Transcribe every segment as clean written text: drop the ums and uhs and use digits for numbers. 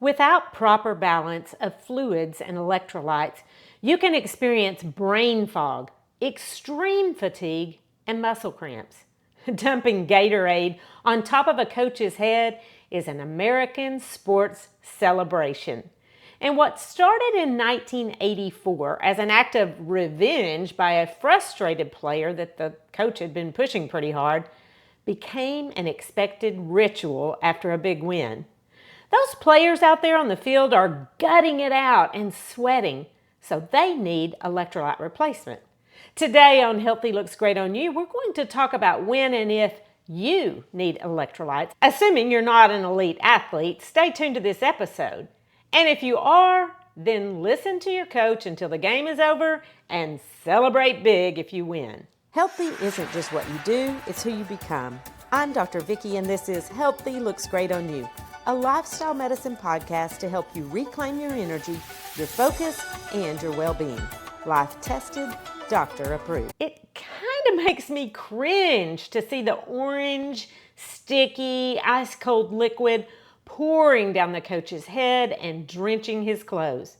Without proper balance of fluids and electrolytes, you can experience brain fog, extreme fatigue, and muscle cramps. Dumping Gatorade on top of a coach's head is an American sports celebration. And what started in 1984 as an act of revenge by a frustrated player that the coach had been pushing pretty hard became an expected ritual after a big win. Those players out there on the field are gutting it out and sweating, so they need electrolyte replacement. Today on Healthy Looks Great on You, we're going to talk about when and if you need electrolytes. Assuming you're not an elite athlete, stay tuned to this episode. And if you are, then listen to your coach until the game is over and celebrate big if you win. Healthy isn't just what you do, it's who you become. I'm Dr. Vickie, and this is Healthy Looks Great on You, a lifestyle medicine podcast to help you reclaim your energy, your focus, and your well-being. Life tested, doctor approved. It kind of makes me cringe to see the orange, sticky, ice-cold liquid pouring down the coach's head and drenching his clothes.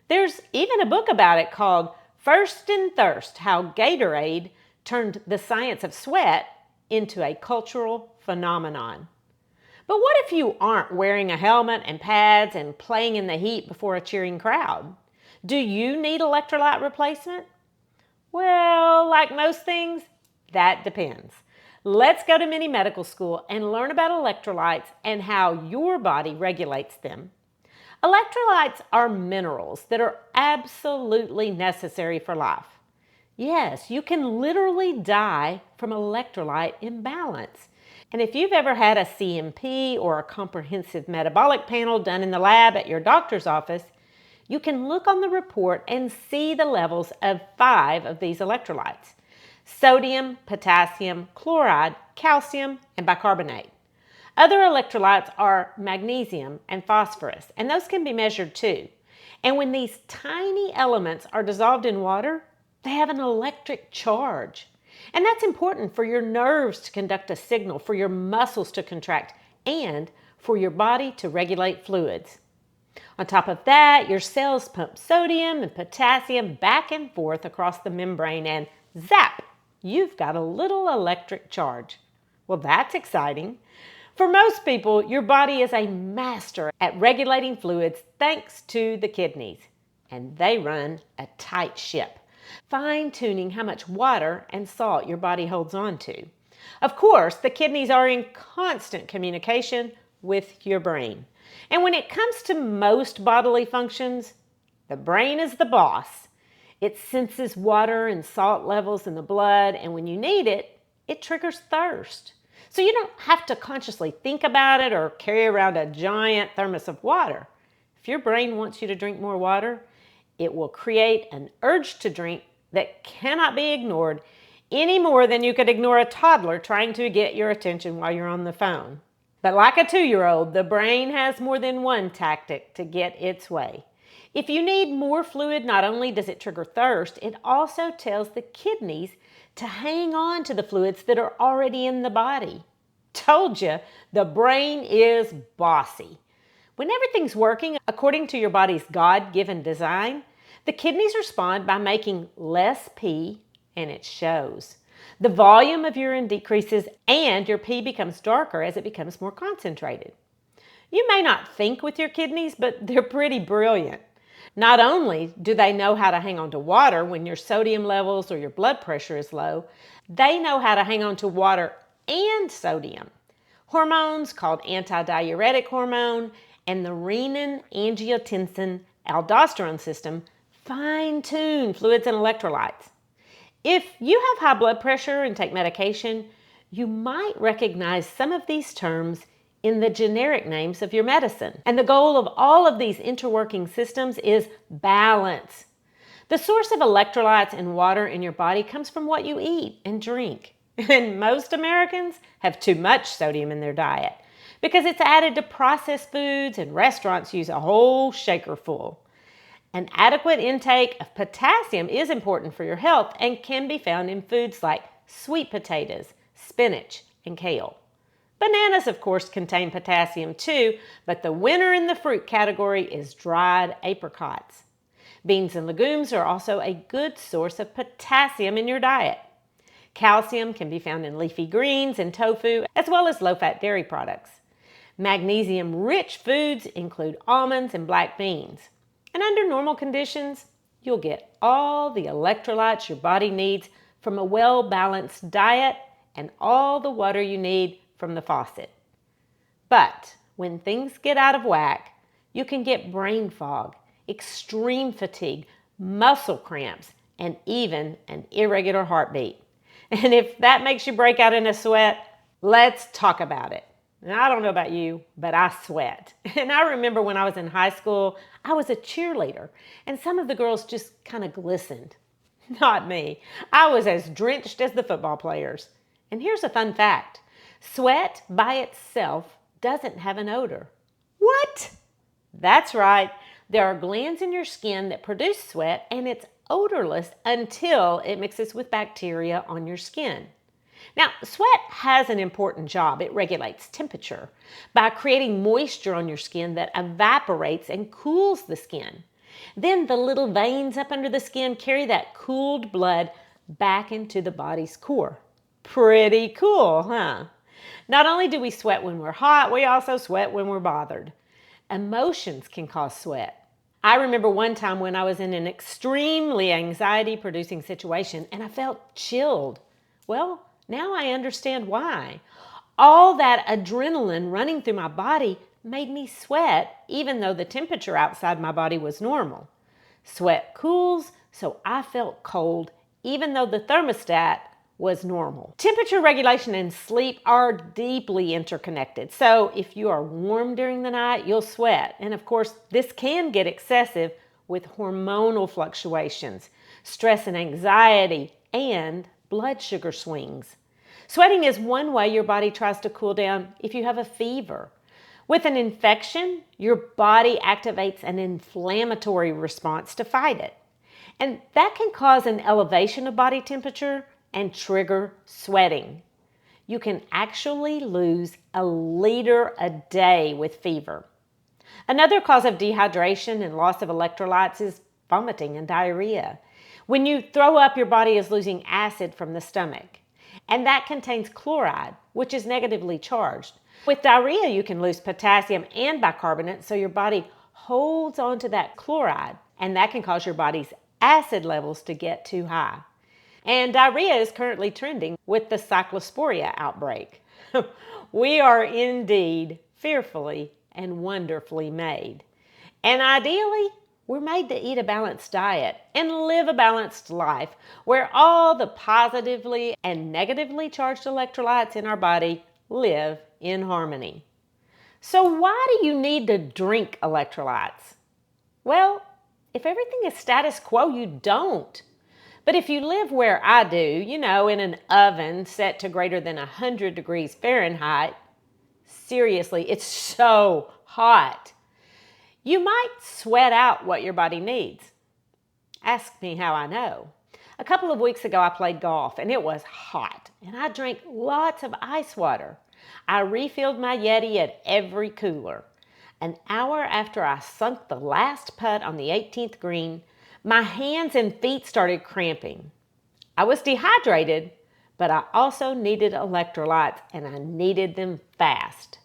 There's even a book about it called First in Thirst: How Gatorade Turned the Science of Sweat into a Cultural Phenomenon. But what if you aren't wearing a helmet and pads and playing in the heat before a cheering crowd? Do you need electrolyte replacement? Well, like most things, that depends. Let's go to mini medical school and learn about electrolytes and how your body regulates them. Electrolytes are minerals that are absolutely necessary for life. Yes, you can literally die from electrolyte imbalance. And if you've ever had a CMP or a comprehensive metabolic panel done in the lab at your doctor's office, you can look on the report and see the levels of 5 of these electrolytes: sodium, potassium, chloride, calcium, and bicarbonate. Other electrolytes are magnesium and phosphorus, and those can be measured too. And when these tiny elements are dissolved in water, they have an electric charge. And that's important for your nerves to conduct a signal, for your muscles to contract, and for your body to regulate fluids. On top of that, your cells pump sodium and potassium back and forth across the membrane, and zap, you've got a little electric charge. Well, that's exciting. For most people, your body is a master at regulating fluids thanks to the kidneys, and they run a tight ship, fine-tuning how much water and salt your body holds on to. Of course, the kidneys are in constant communication with your brain. And when it comes to most bodily functions, the brain is the boss. It senses water and salt levels in the blood, and when you need it, it triggers thirst. So you don't have to consciously think about it or carry around a giant thermos of water. If your brain wants you to drink more water, it will create an urge to drink that cannot be ignored any more than you could ignore a toddler trying to get your attention while you're on the phone. But like a 2-year-old, the brain has more than one tactic to get its way. If you need more fluid, not only does it trigger thirst, it also tells the kidneys to hang on to the fluids that are already in the body. Told you, the brain is bossy. When everything's working according to your body's God-given design, the kidneys respond by making less pee, and it shows. The volume of urine decreases and your pee becomes darker as it becomes more concentrated. You may not think with your kidneys, but they're pretty brilliant. Not only do they know how to hang on to water when your sodium levels or your blood pressure is low, they know how to hang on to water and sodium. Hormones called antidiuretic hormone and the renin-angiotensin-aldosterone system fine-tune fluids and electrolytes. If you have high blood pressure and take medication, you might recognize some of these terms in the generic names of your medicine. And the goal of all of these interworking systems is balance. The source of electrolytes and water in your body comes from what you eat and drink. And most Americans have too much sodium in their diet because it's added to processed foods, and restaurants use a whole shaker full. An adequate intake of potassium is important for your health and can be found in foods like sweet potatoes, spinach, and kale. Bananas, of course, contain potassium too, but the winner in the fruit category is dried apricots. Beans and legumes are also a good source of potassium in your diet. Calcium can be found in leafy greens and tofu, as well as low-fat dairy products. Magnesium-rich foods include almonds and black beans. And under normal conditions, you'll get all the electrolytes your body needs from a well-balanced diet and all the water you need from the faucet. But when things get out of whack, you can get brain fog, extreme fatigue, muscle cramps, and even an irregular heartbeat. And if that makes you break out in a sweat, let's talk about it. Now, I don't know about you, but I sweat. And I remember when I was in high school, I was a cheerleader, and some of the girls just kind of glistened. Not me. I was as drenched as the football players. And here's a fun fact. Sweat by itself doesn't have an odor. What? That's right. There are glands in your skin that produce sweat, and it's odorless until it mixes with bacteria on your skin. Now, sweat has an important job. It regulates temperature by creating moisture on your skin that evaporates and cools the skin. Then the little veins up under the skin carry that cooled blood back into the body's core. Pretty cool, huh? Not only do we sweat when we're hot, we also sweat when we're bothered. Emotions can cause sweat. I remember one time when I was in an extremely anxiety-producing situation and I felt chilled. Well, now I understand why. All that adrenaline running through my body made me sweat, even though the temperature outside my body was normal. Sweat cools, so I felt cold, even though the thermostat was normal. Temperature regulation and sleep are deeply interconnected. So if you are warm during the night, you'll sweat. And of course, this can get excessive with hormonal fluctuations, stress and anxiety, and blood sugar swings. Sweating is one way your body tries to cool down if you have a fever. With an infection, your body activates an inflammatory response to fight it. And that can cause an elevation of body temperature and trigger sweating. You can actually lose a liter a day with fever. Another cause of dehydration and loss of electrolytes is vomiting and diarrhea. When you throw up, your body is losing acid from the stomach. And that contains chloride, which is negatively charged. With diarrhea, you can lose potassium and bicarbonate, so your body holds onto that chloride, and that can cause your body's acid levels to get too high. And diarrhea is currently trending with the cyclosporia outbreak. We are indeed fearfully and wonderfully made. And ideally, we're made to eat a balanced diet and live a balanced life where all the positively and negatively charged electrolytes in our body live in harmony. So why do you need to drink electrolytes? Well, if everything is status quo, you don't. But if you live where I do, in an oven set to greater than 100 degrees Fahrenheit, seriously, it's so hot. You might sweat out what your body needs. Ask me how I know. A couple of weeks ago, I played golf and it was hot and I drank lots of ice water. I refilled my Yeti at every cooler. An hour after I sunk the last putt on the 18th green, my hands and feet started cramping. I was dehydrated, but I also needed electrolytes and I needed them fast.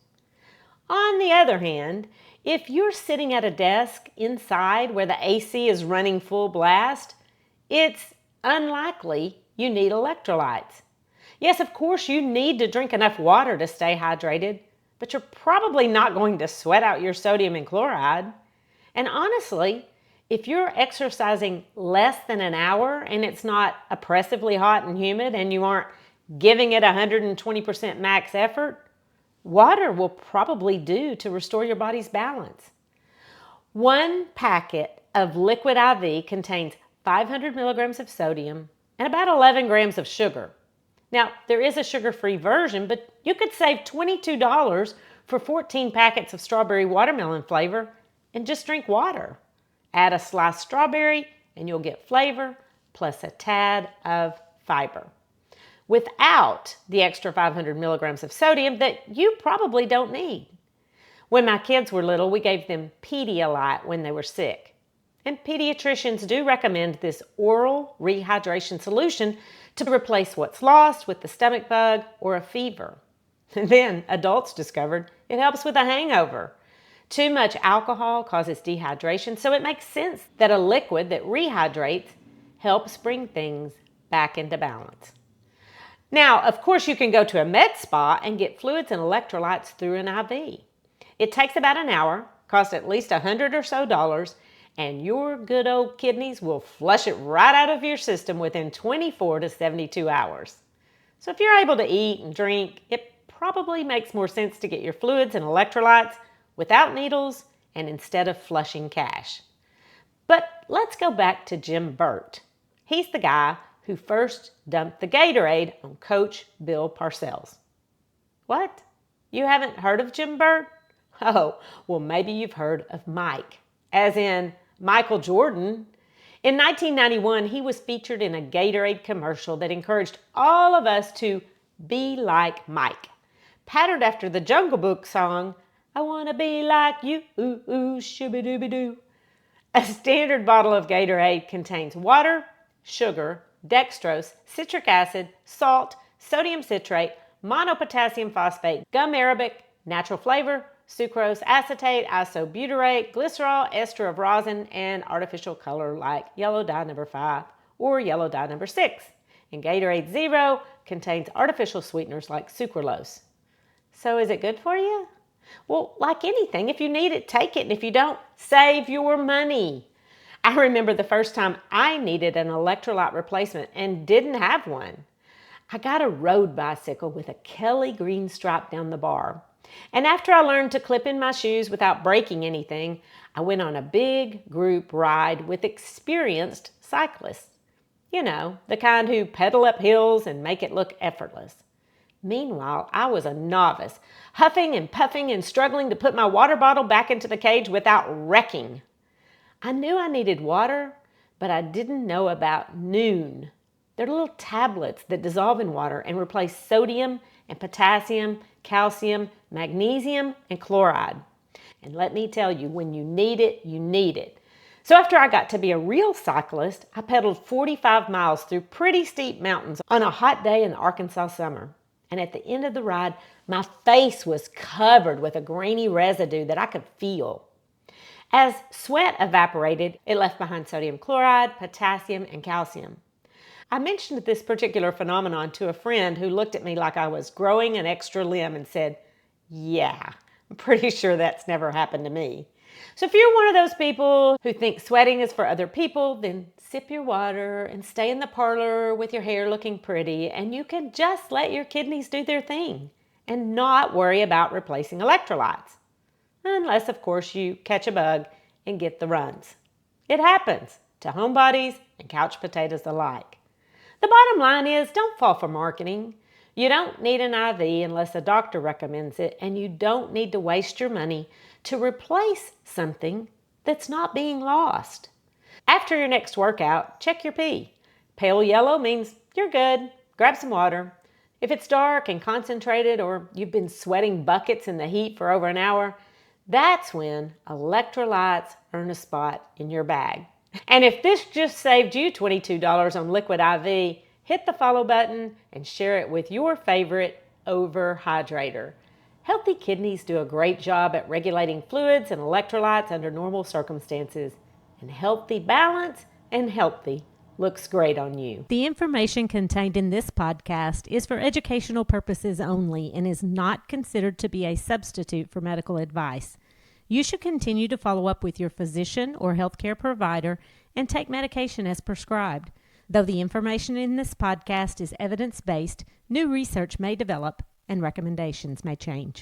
On the other hand, if you're sitting at a desk inside where the AC is running full blast, it's unlikely you need electrolytes. Yes, of course, you need to drink enough water to stay hydrated, but you're probably not going to sweat out your sodium and chloride. And honestly, if you're exercising less than an hour and it's not oppressively hot and humid and you aren't giving it 120% max effort, water will probably do to restore your body's balance. One packet of liquid IV contains 500 milligrams of sodium and about 11 grams of sugar. Now, there is a sugar-free version, but you could save $22 for 14 packets of strawberry watermelon flavor and just drink water. Add a sliced strawberry and you'll get flavor plus a tad of fiber. without the extra 500 milligrams of sodium that you probably don't need. When my kids were little, we gave them Pedialyte when they were sick. And pediatricians do recommend this oral rehydration solution to replace what's lost with the stomach bug or a fever. And then adults discovered it helps with a hangover. Too much alcohol causes dehydration, so it makes sense that a liquid that rehydrates helps bring things back into balance. Now, of course, you can go to a med spa and get fluids and electrolytes through an IV. It takes about an hour, costs at least $100 or so, and your good old kidneys will flush it right out of your system within 24 to 72 hours. So if you're able to eat and drink, it probably makes more sense to get your fluids and electrolytes without needles and instead of flushing cash. But let's go back to Jim Burt. He's the guy who first dumped the Gatorade on Coach Bill Parcells. What? You haven't heard of Jim Burt? Oh, well, maybe you've heard of Mike, as in Michael Jordan. In 1991, he was featured in a Gatorade commercial that encouraged all of us to be like Mike, patterned after the Jungle Book song, I want to be like you, ooh, ooh, shooby-dooby-doo. A standard bottle of Gatorade contains water, sugar, dextrose, citric acid, salt, sodium citrate, monopotassium phosphate, gum arabic, natural flavor, sucrose, acetate, isobutyrate, glycerol, ester of rosin, and artificial color like yellow dye number 5 or yellow dye number 6. And Gatorade Zero contains artificial sweeteners like sucralose. So is it good for you? Well, like anything, if you need it, take it. And if you don't, save your money. I remember the first time I needed an electrolyte replacement and didn't have one. I got a road bicycle with a Kelly green stripe down the bar. And after I learned to clip in my shoes without breaking anything, I went on a big group ride with experienced cyclists. You know, the kind who pedal up hills and make it look effortless. Meanwhile, I was a novice, huffing and puffing and struggling to put my water bottle back into the cage without wrecking. I knew I needed water, but I didn't know about Noon. They're little tablets that dissolve in water and replace sodium and potassium, calcium, magnesium, and chloride. And let me tell you, when you need it, you need it. So after I got to be a real cyclist, I pedaled 45 miles through pretty steep mountains on a hot day in the Arkansas summer. And at the end of the ride, my face was covered with a grainy residue that I could feel. As sweat evaporated, it left behind sodium chloride, potassium, and calcium. I mentioned this particular phenomenon to a friend who looked at me like I was growing an extra limb and said, yeah, I'm pretty sure that's never happened to me. So if you're one of those people who think sweating is for other people, then sip your water and stay in the parlor with your hair looking pretty, and you can just let your kidneys do their thing and not worry about replacing electrolytes. Unless, of course, you catch a bug and get the runs. It happens to homebodies and couch potatoes alike. The bottom line is, don't fall for marketing. You don't need an IV unless a doctor recommends it, and you don't need to waste your money to replace something that's not being lost. After your next workout, check your pee. Pale yellow means you're good. Grab some water. If it's dark and concentrated, or you've been sweating buckets in the heat for over an hour, that's when electrolytes earn a spot in your bag. And if this just saved you $22 on Liquid IV, hit the follow button and share it with your favorite overhydrator. Healthy kidneys do a great job at regulating fluids and electrolytes under normal circumstances. And healthy balance and healthy looks great on you. The information contained in this podcast is for educational purposes only and is not considered to be a substitute for medical advice. You should continue to follow up with your physician or healthcare provider and take medication as prescribed. Though the information in this podcast is evidence-based, new research may develop and recommendations may change.